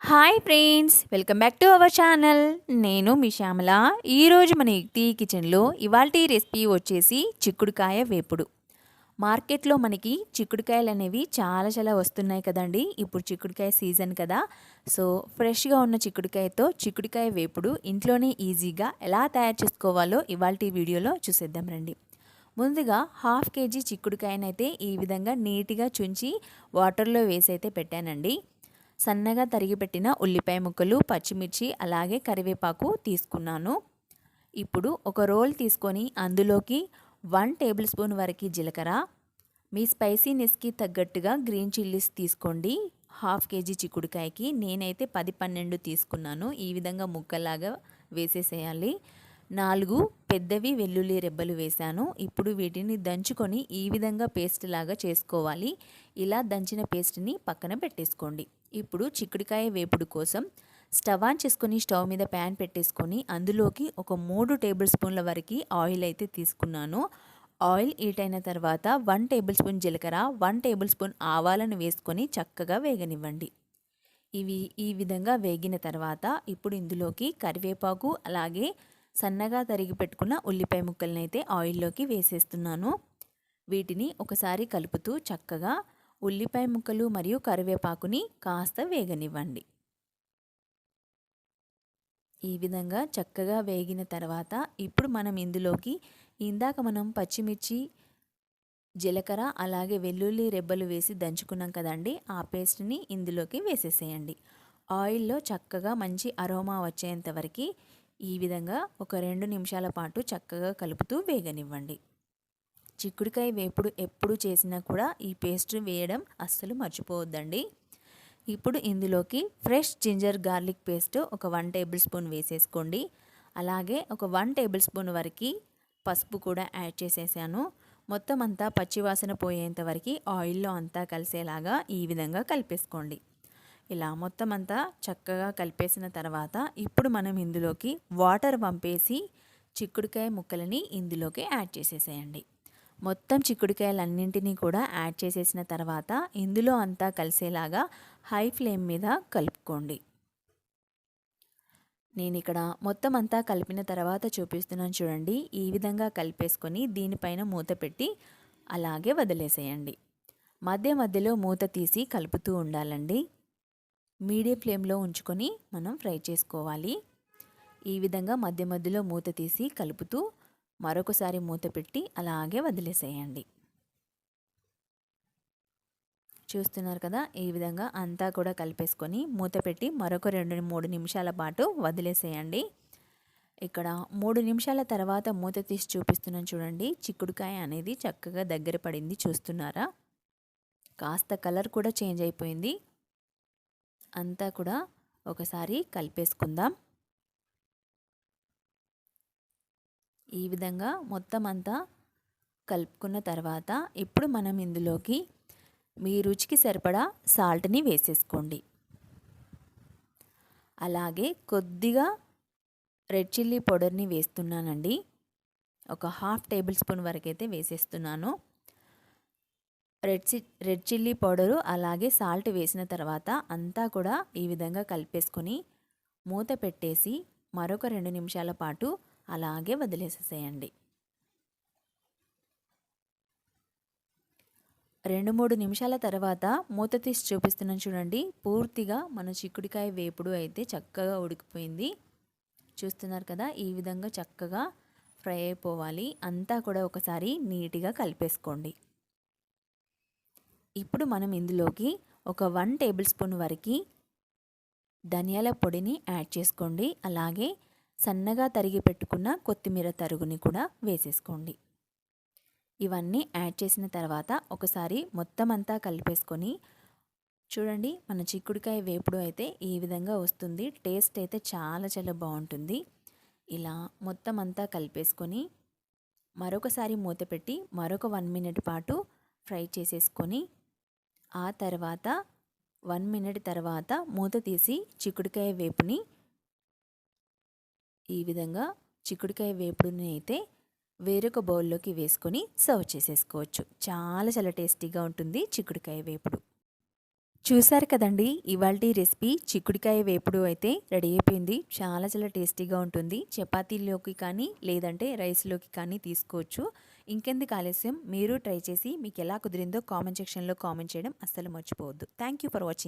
Hi friends, welcome back to our channel. నేను మీ శ్యామల. ఈరోజు మన యుక్తి కిచెన్లో ఇవాల్టి రెసిపీ వచ్చేసి చిక్కుడుకాయ వేపుడు. మార్కెట్లో మనకి చిక్కుడుకాయలు అనేవి చాలా వస్తున్నాయి కదండి. ఇప్పుడు చిక్కుడుకాయ సీజన్ కదా. సో ఫ్రెష్గా ఉన్న చిక్కుడుకాయతో చిక్కుడుకాయ వేపుడు ఇంట్లోనే ఈజీగా ఎలా తయారు చేసుకోవాలో ఇవాల్టి వీడియోలో చూసేద్దాం రండి. ముందుగా 1/2 kg చిక్కుడుకాయనైతే ఈ విధంగా నీట్గా చుంచి వాటర్లో వేసి అయితే పెట్టానండి. సన్నగా తరిగి పెట్టిన ఉల్లిపాయ ముక్కలు, పచ్చిమిర్చి, అలాగే కరివేపాకు తీసుకున్నాను. ఇప్పుడు ఒక రోల్ తీసుకొని అందులోకి 1 టేబుల్ స్పూన్ వరకు జీలకర్ర, మీ స్పైసీనెస్కి తగ్గట్టుగా గ్రీన్ చిల్లీస్ తీసుకోండి. 1/2 kg చిక్కుడుకాయకి నేనైతే 10-12 తీసుకున్నాను. ఈ విధంగా ముక్కలాగా వేసేసేయాలి. 4 పెద్దవి వెల్లుల్లి రెబ్బలు వేశాను. ఇప్పుడు వీటిని దంచుకొని ఈ విధంగా పేస్ట్ లాగా చేసుకోవాలి. ఇలా దంచిన పేస్ట్ని పక్కన పెట్టేసుకోండి. ఇప్పుడు చిక్కుడుకాయ వేపుడు కోసం స్టవ్ ఆన్ చేసుకొని స్టవ్ మీద ప్యాన్ పెట్టేసుకొని అందులోకి ఒక 3 టేబుల్ స్పూన్ల వరకు ఆయిల్ అయితే తీసుకున్నాను. ఆయిల్ హీట్ అయిన తర్వాత 1 టేబుల్ స్పూన్ జీలకర్ర, 1 టేబుల్ స్పూన్ ఆవాలను వేసుకొని చక్కగా వేగనివ్వండి. ఇవి ఈ విధంగా వేగిన తర్వాత ఇప్పుడు ఇందులోకి కరివేపాకు, అలాగే సన్నగా తరిగి పెట్టుకున్న ఉల్లిపాయ ముక్కలను అయితే ఆయిల్లోకి వేసేస్తున్నాను. వీటిని ఒకసారి కలుపుతూ చక్కగా ఉల్లిపాయ ముక్కలు మరియు కరివేపాకుని కాస్త వేగనివ్వండి. ఈ విధంగా చక్కగా వేగిన తర్వాత ఇప్పుడు మనం ఇందులోకి ఇందాక మనం పచ్చిమిర్చి, జీలకర్ర, అలాగే వెల్లుల్లి రెబ్బలు వేసి దంచుకున్నాం కదండి. ఆ పేస్ట్ని ఇందులోకి వేసేసేయండి. ఆయిల్లో చక్కగా మంచి అరోమా వచ్చేంత వరకు ఈ విధంగా ఒక 2 నిమిషాల పాటు చక్కగా కలుపుతూ వేగనివ్వండి. చిక్కుడుకాయ వేపుడు ఎప్పుడు చేసినా కూడా ఈ పేస్ట్ వేయడం అస్సలు మర్చిపోవద్దండి. ఇప్పుడు ఇందులోకి ఫ్రెష్ జింజర్ గార్లిక్ పేస్ట్ ఒక 1 టేబుల్ స్పూన్ వేసేసుకోండి. అలాగే ఒక 1 టేబుల్ స్పూన్ వరకు పసుపు కూడా యాడ్ చేసేసాను. మొత్తం అంతా పచ్చివాసన పోయేంత వరకు ఆయిల్లో అంతా కలిసేలాగా ఈ విధంగా కలిపేసుకోండి. ఇలా మొత్తం అంతా చక్కగా కలిపేసిన తర్వాత ఇప్పుడు మనం ఇందులోకి వాటర్ పంపేసి చిక్కుడుకాయ ముక్కలని ఇందులోకి యాడ్ చేసేసేయండి. మొత్తం చిక్కుడుకాయలన్నింటినీ కూడా యాడ్ చేసేసిన తర్వాత ఇందులో అంతా కలిసేలాగా హై ఫ్లేమ్ మీద కలుపుకోండి. నేను ఇక్కడ మొత్తం అంతా కలిపిన తర్వాత చూపిస్తున్నాను చూడండి. ఈ విధంగా కలిపేసుకొని దీనిపైన మూత పెట్టి అలాగే వదిలేసేయండి. మధ్యలో మూత తీసి కలుపుతూ ఉండాలండి. మీడియం ఫ్లేమ్లో ఉంచుకొని మనం ఫ్రై చేసుకోవాలి. ఈ విధంగా మధ్యలో మూత తీసి కలుపుతూ మరొకసారి మూత పెట్టి అలాగే వదిలేసేయండి. చూస్తున్నారు కదా, ఈ విధంగా అంతా కూడా కలిపేసుకొని మూత పెట్టి మరొక 2-3 నిమిషాల పాటు వదిలేసేయండి. ఇక్కడ 3 నిమిషాల తర్వాత మూత తీసి చూపిస్తున్నాను చూడండి. చిక్కుడుకాయ అనేది చక్కగా దగ్గర పడింది, చూస్తున్నారా? కాస్త కలర్ కూడా చేంజ్ అయిపోయింది. అంతా కూడా ఒకసారి కలిపేసుకుందాం. ఈ విధంగా మొత్తం అంతా కలుపుకున్న తర్వాత ఇప్పుడు మనం ఇందులోకి మీ రుచికి సరిపడా సాల్ట్ని వేసేసుకోండి. అలాగే కొద్దిగా రెడ్ చిల్లీ పౌడర్ని వేస్తున్నానండి. ఒక 1/2 టేబుల్ స్పూన్ వరకు అయితే వేసేస్తున్నాను. రెడ్ చిల్లీ పౌడరు అలాగే సాల్ట్ వేసిన తర్వాత అంతా కూడా ఈ విధంగా కలిపేసుకొని మూత పెట్టేసి మరొక 2 నిమిషాల పాటు అలాగే వదిలేసేసేయండి. 2-3 నిమిషాల తర్వాత మూత తీసి చూపిస్తున్నాను చూడండి. పూర్తిగా మన చిక్కుడుకాయ వేపుడు అయితే చక్కగా ఉడికిపోయింది. చూస్తున్నారు కదా, ఈ విధంగా చక్కగా ఫ్రై అయిపోవాలి. అంతా కూడా ఒకసారి నీట్గా కలిపేసుకోండి. ఇప్పుడు మనం ఇందులోకి ఒక 1 టేబుల్ స్పూన్ వరకు ధనియాల పొడిని యాడ్ చేసుకోండి. అలాగే సన్నగా తరిగి పెట్టుకున్న కొత్తిమీర తరుగుని కూడా వేసేసుకోండి. ఇవన్నీ యాడ్ చేసిన తర్వాత ఒకసారి మొత్తం అంతా కలిపేసుకొని చూడండి, మన చిక్కుడుకాయ వేపుడు అయితే ఈ విధంగా వస్తుంది. టేస్ట్ అయితే చాలా బాగుంటుంది. ఇలా మొత్తం అంతా కలిపేసుకొని మరొకసారి మూత పెట్టి మరొక 1 మినిట్ పాటు ఫ్రై చేసేసుకొని ఆ తర్వాత 1 మినిట్ తర్వాత మూత తీసి చిక్కుడుకాయ వేపుని ఈ విధంగా చిక్కుడుకాయ వేపుడుని అయితే వేరొక బౌల్లోకి వేసుకొని సర్వ్ చేసేసుకోవచ్చు. చాలా టేస్టీగా ఉంటుంది చిక్కుడుకాయ వేపుడు. చూసారు కదండి, ఇవాల్టి రెసిపీ చిక్కుడుకాయ వేపుడు అయితే రెడీ అయిపోయింది. చాలా చాలా టేస్టీగా ఉంటుంది. చపాతీలోకి కానీ లేదంటే రైస్లోకి కానీ తీసుకోవచ్చు. ఇంకెందుకు ఆలస్యం, మీరు ట్రై చేసి మీకు ఎలా కుదిరిందో కామెంట్ సెక్షన్లో కామెంట్ చేయడం అస్సలు మర్చిపోవద్దు. Thank you for watching.